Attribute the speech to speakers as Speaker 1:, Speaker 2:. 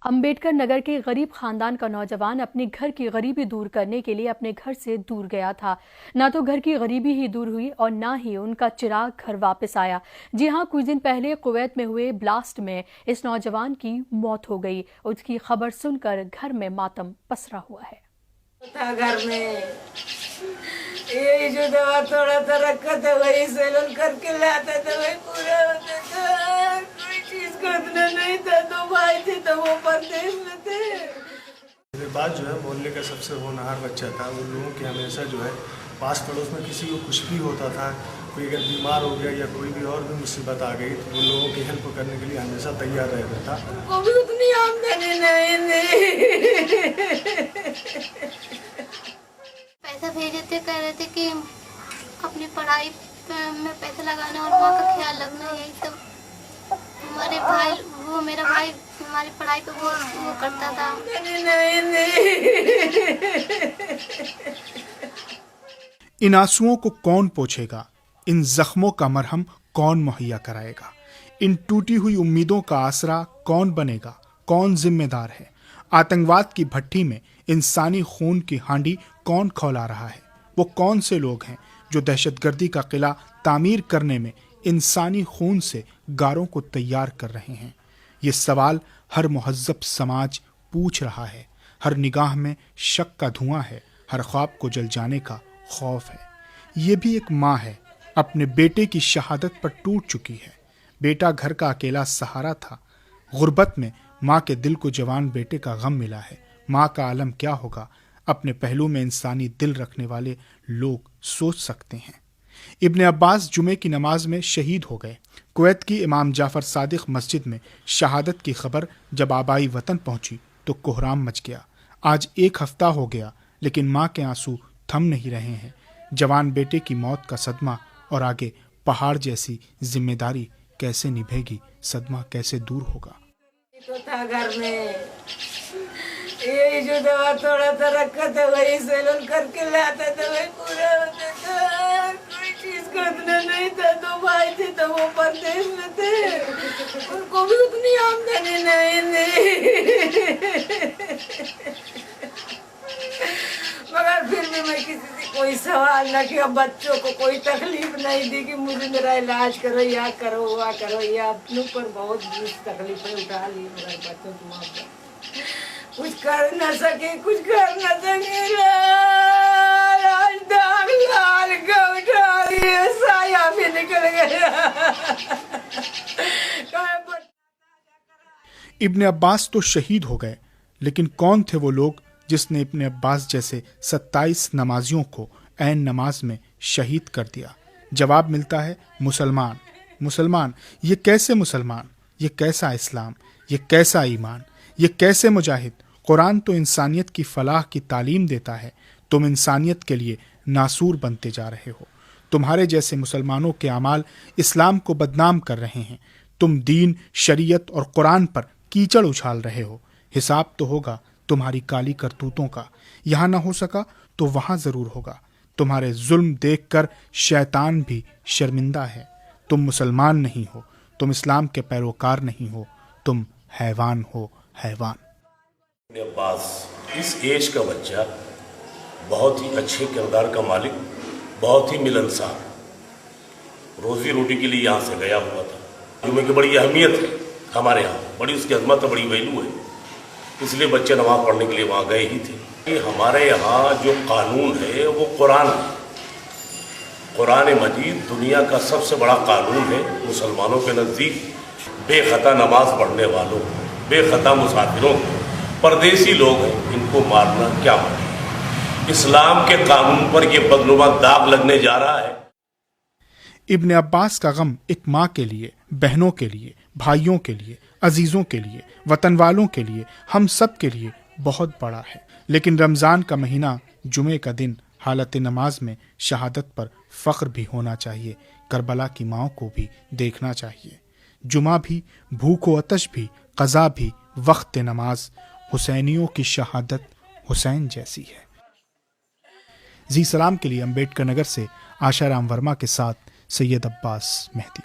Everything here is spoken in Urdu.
Speaker 1: امبیڈکر نگر کے غریب خاندان کا نوجوان اپنے گھر کی غریبی دور کرنے کے لیے اپنے گھر سے دور گیا تھا۔ نہ تو گھر کی غریبی ہی دور ہوئی اور نہ ہی ان کا چراغ گھر واپس آیا۔ جی ہاں، کچھ دن پہلے کویت میں ہوئے بلاسٹ میں اس نوجوان کی موت ہو گئی۔ اس کی خبر سن کر گھر میں ماتم پسرا ہوا ہے۔
Speaker 2: گھر میں یہی جو دوا تھوڑا سا رکھا تھا وہی سیلون کر کے لاتا تھا، وہی پورا ہوتا تھا۔ کوئی چیز خریدنا نہیں تھا، دو بھائی تھے تو وہ پردیس میں تھے۔
Speaker 3: میرے بعد جو ہے محلے کا سب سے ہونہار بچہ تھا۔ ان لوگوں کے ہمیشہ جو ہے پاس پڑوس میں کسی کو کچھ بھی ہوتا تھا، کوئی اگر بیمار ہو گیا یا کوئی بھی اور بھی مصیبت آ گئی تو ان لوگوں کی ہیلپ کرنے کے لیے ہمیشہ تیار رہتا تھا۔
Speaker 2: وہ بھی اتنی آمدنی نہیں
Speaker 4: پیسہ بھیجے تھے، کہہ رہے تھے کہ اپنی پڑھائی میں پیسہ لگانا اور ماں کا خیال رکھنا، یہی سب۔ ہمارے بھائی، وہ میرا بھائی ہماری پڑھائی پہ وہ کرتا تھا۔
Speaker 5: ان آنسوؤں کو کون پوچھے گا؟ ان زخموں کا مرہم کون مہیا کرائے گا؟ ان ٹوٹی ہوئی امیدوں کا آسرا کون بنے گا؟ کون ذمہ دار ہے؟ آتنکواد کی بھٹی میں انسانی خون کی ہانڈی کون کھولا رہا ہے؟ وہ کون سے لوگ ہیں جو دہشت گردی کا قلعہ تعمیر کرنے میں انسانی خون سے گاروں کو تیار کر رہے ہیں؟ یہ سوال ہر مہذب سماج پوچھ رہا ہے۔ ہر نگاہ میں شک کا دھواں ہے، ہر خواب کو جل جانے کا خوف ہے۔ یہ بھی ایک ماں ہے، اپنے بیٹے کی شہادت پر ٹوٹ چکی ہے۔ بیٹا گھر کا اکیلا سہارا تھا۔ غربت میں ماں کے دل کو جوان بیٹے کا غم ملا ہے۔ ماں کا عالم کیا ہوگا؟ اپنے پہلو میں انسانی دل رکھنے والے لوگ سوچ سکتے ہیں۔ ابن عباس جمعے کی نماز میں شہید ہو گئے۔ کویت کی امام جعفر صادق مسجد میں شہادت کی خبر جب آبائی وطن پہنچی تو کوہرام مچ گیا۔ آج 1 ہفتہ ہو گیا لیکن ماں کے آنسو تھم نہیں رہے ہیں۔ جوان بیٹے کی موت کا صدمہ اور آگے پہاڑ جیسی ذمہ داری کیسے نبھے گی؟ صدمہ کیسے دور ہوگا؟
Speaker 2: تو تھا گھر میں یہی جو دوا تھوڑا سا رکھا تھا وہی سیلون کر کے لاتا تھا، وہی پورا ہوتا تھا۔ کوئی چیز خریدنا نہیں تھا، دو بھائی تھے تو وہ پردیس میں تھے، ان کو بھی اتنی آمدنی نہیں مگر پھر بھی میں کسی سے کوئی سوال نہ کیا، بچوں کو کوئی تکلیف نہیں دی کہ مجھے میرا علاج کرو یا کرو ہوا کرو، یا اپنوں پر بہت تکلیفیں اٹھا لی مگر بچوں کی ماں پر کچھ کر نہ سکے، کچھ کر نہ سکے۔ آج داغ لال کا اٹھا لیے، سایہ بھی نکل گیا۔
Speaker 5: ابن عباس تو شہید ہو گئے، لیکن کون تھے وہ لوگ جس نے ابن عباس جیسے 27 نمازیوں کو عین نماز میں شہید کر دیا؟ جواب ملتا ہے مسلمان۔ مسلمان، یہ کیسے مسلمان؟ یہ کیسا اسلام؟ یہ کیسا ایمان؟ یہ کیسے مجاہد؟ قرآن تو انسانیت کی فلاح کی تعلیم دیتا ہے، تم انسانیت کے لیے ناسور بنتے جا رہے ہو۔ تمہارے جیسے مسلمانوں کے اعمال اسلام کو بدنام کر رہے ہیں۔ تم دین، شریعت اور قرآن پر کیچڑ اچھال رہے ہو۔ حساب تو ہوگا تمہاری کالی کرتوتوں کا۔ یہاں نہ ہو سکا تو وہاں ضرور ہوگا۔ تمہارے ظلم دیکھ کر شیطان بھی شرمندہ ہے۔ تم مسلمان نہیں ہو، تم اسلام کے پیروکار نہیں ہو، تم حیوان ہو، حیوان۔
Speaker 6: ابن عباس اس ایج کا بچہ، بہت ہی اچھے کردار کا مالک، بہت ہی ملنسار، روزی روٹی کے لیے یہاں سے گیا ہوا تھا۔ جمعے کی بڑی اہمیت ہے ہمارے یہاں، بڑی اس کی عظمت ہے، بڑی ویلو ہے، اس لیے بچے نماز پڑھنے کے لیے وہاں گئے ہی تھے۔ ہمارے یہاں جو قانون ہے وہ قرآن ہے۔ قرآن مجید دنیا کا سب سے بڑا قانون ہے مسلمانوں کے نزدیک۔ بے خطا نماز پڑھنے والوں، بے خطا مسافروں، پردیسی لوگ ہیں، ان کو مارنا کیا مطلب؟ اسلام کے قانون پر یہ بدنما داغ لگنے جا رہا ہے۔
Speaker 5: ابن عباس کا غم ایک ماں کے لیے، بہنوں کے لیے، بھائیوں کے لیے، عزیزوں کے لیے، وطن والوں کے لیے، ہم سب کے لیے بہت بڑا ہے۔ لیکن رمضان کا مہینہ، جمعے کا دن، حالت نماز میں شہادت پر فخر بھی ہونا چاہیے۔ کربلا کی ماؤں کو بھی دیکھنا چاہیے۔ جمعہ بھی، بھوک و عطش بھی، قضا بھی، وقت نماز، حسینیوں کی شہادت حسین جیسی ہے۔ زی سلام کے لیے امبیڈکر نگر سے آشا رام ورما کے ساتھ سید عباس مہدی۔